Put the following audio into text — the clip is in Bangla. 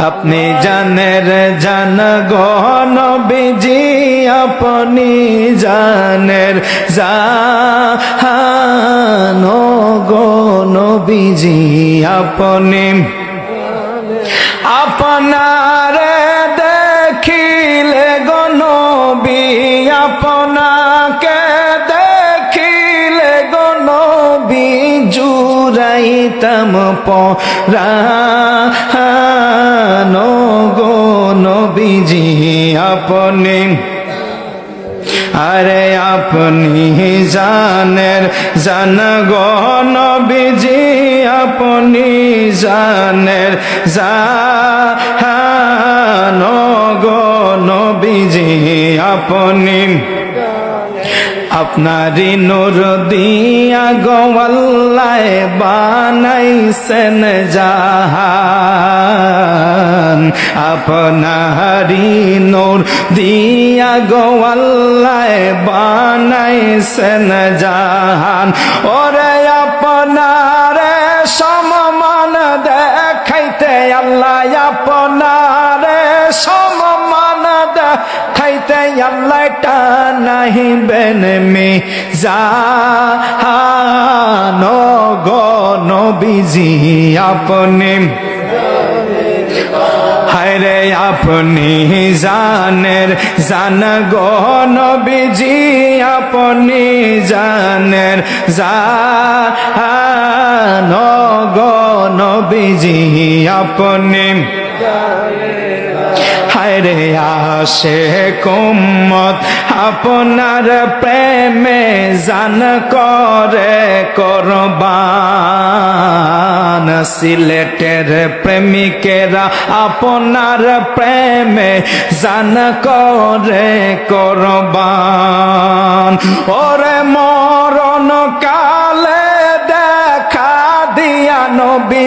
আপনি জানের জান গো নবীজি আপনি জানের জান গো নবীজি আপনি আপনারে দেখিলে গো নবী আপনাকে দেখিলে গো নবী জুরাইতাম পরাণ গো নবীজি আপনি আরে আপনি জানের জান গো নবীজি আপনি জানের জান গো নবীজি আপনি আপনারি নূর দিয়া গো আল্লাহ বানাইছেন জাহান আপনারি নূর দিয়া গো আল্লাহ বানাইছেন জাহান ওরে আপনারে সমমান দেখাইতে আল্লাহ আপনারে সমমান দেখাইতে আল্লাহ টানাইবেন মিজান গো নবীজি আপনি হায়রে আপনি জানের জান গো নবীজি আপনি জানের জান গো নবীজি আপনি হায়রে আশিক উম্মত আপনার প্রেমে জান করে কুরবান সিলেটের প্রেমিকেরা আপনার প্রেমে জান করে কুরবান ওরে মরণ কালে দেখা দিয়া নবী